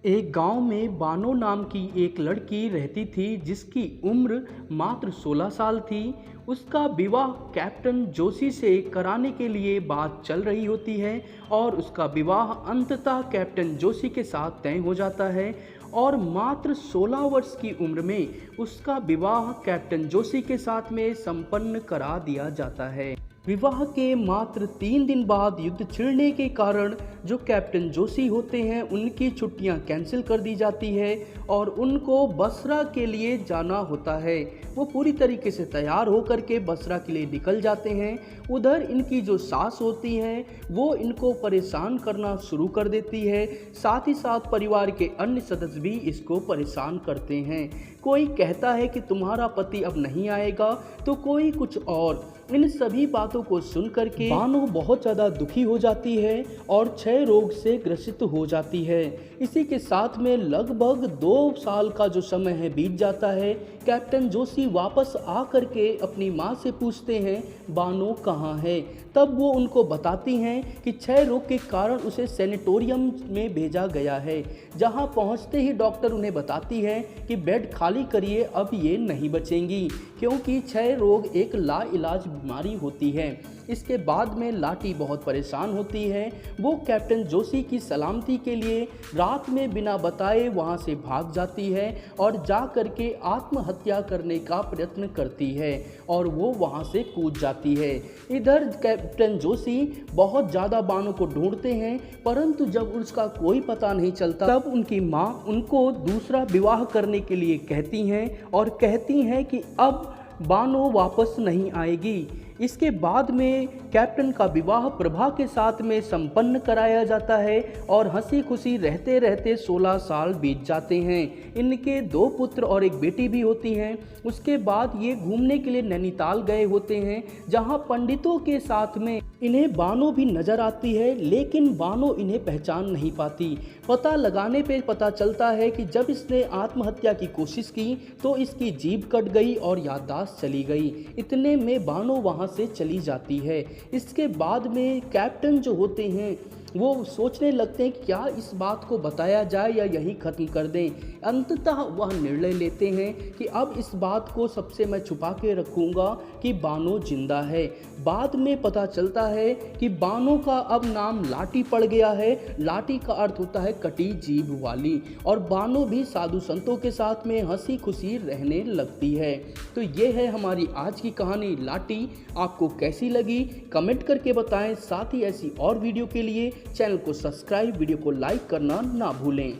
एक गांव में बानो नाम की एक लड़की रहती थी जिसकी उम्र मात्र 16 साल थी। उसका विवाह कैप्टन जोशी से कराने के लिए बात चल रही होती है और उसका विवाह अंततः कैप्टन जोशी के साथ तय हो जाता है और मात्र 16 वर्ष की उम्र में उसका विवाह कैप्टन जोशी के साथ में संपन्न करा दिया जाता है। विवाह के मात्र 3 दिन बाद युद्ध छिड़ने के कारण जो कैप्टन जोशी होते हैं उनकी छुट्टियां कैंसिल कर दी जाती है और उनको बसरा के लिए जाना होता है। वो पूरी तरीके से तैयार होकर के बसरा के लिए निकल जाते हैं। उधर इनकी जो सास होती हैं वो इनको परेशान करना शुरू कर देती है, साथ ही साथ परिवार के अन्य सदस्य भी इसको परेशान करते हैं। कोई कहता है कि तुम्हारा पति अब नहीं आएगा तो कोई कुछ और। इन सभी बातों को सुन करके बानो बहुत ज़्यादा दुखी हो जाती है और क्षय रोग से ग्रसित हो जाती है। इसी के साथ में लगभग 2 साल का जो समय है बीत जाता है। कैप्टन जोशी वापस आ करके अपनी माँ से पूछते हैं बानो कहाँ है। तब वो उनको बताती हैं कि क्षय रोग के कारण उसे सैनिटोरियम में भेजा गया है। जहाँ पहुँचते ही डॉक्टर उन्हें बताती है कि बेड खाली करिए, अब ये नहीं बचेंगी क्योंकि क्षय रोग एक लाइलाज बीमारी होती है। इसके बाद में लाटी बहुत परेशान होती है। वो कैप्टन जोशी की सलामती के लिए रात में बिना बताए वहां से भाग जाती है और जा करके आत्महत्या करने का प्रयत्न करती है और वो वहां से कूद जाती है। इधर कैप्टन जोशी बहुत ज़्यादा बानों को ढूंढते हैं, परंतु जब उसका कोई पता नहीं चलता तब उनकी माँ उनको दूसरा विवाह करने के लिए कहती हैं और कहती हैं कि अब बानो वापस नहीं आएगी। इसके बाद में कैप्टन का विवाह प्रभा के साथ में संपन्न कराया जाता है और हंसी खुशी रहते रहते 16 साल बीत जाते हैं। इनके 2 पुत्र और एक बेटी भी होती हैं। उसके बाद ये घूमने के लिए नैनीताल गए होते हैं जहां पंडितों के साथ में इन्हें बानो भी नजर आती है, लेकिन बानो इन्हें पहचान नहीं पाती। पता लगाने पे पता चलता है कि जब इसने आत्महत्या की कोशिश की तो इसकी जीभ कट गई और याददाश्त चली गई। इतने में बानो वहां से चली जाती है। इसके बाद में कैप्टन जो होते हैं वो सोचने लगते हैं कि क्या इस बात को बताया जाए या यहीं ख़त्म कर दें। अंततः वह निर्णय लेते हैं कि अब इस बात को सबसे मैं छुपा के रखूँगा कि बानो जिंदा है। बाद में पता चलता है कि बानो का अब नाम लाटी पड़ गया है। लाटी का अर्थ होता है कटी जीभ वाली, और बानो भी साधु संतों के साथ में हंसी खुशी रहने लगती है। तो ये है हमारी आज की कहानी लाटी। आपको कैसी लगी कमेंट करके बताएं। साथ ही ऐसी और वीडियो के लिए चैनल को सब्सक्राइब, वीडियो को लाइक करना ना भूलें।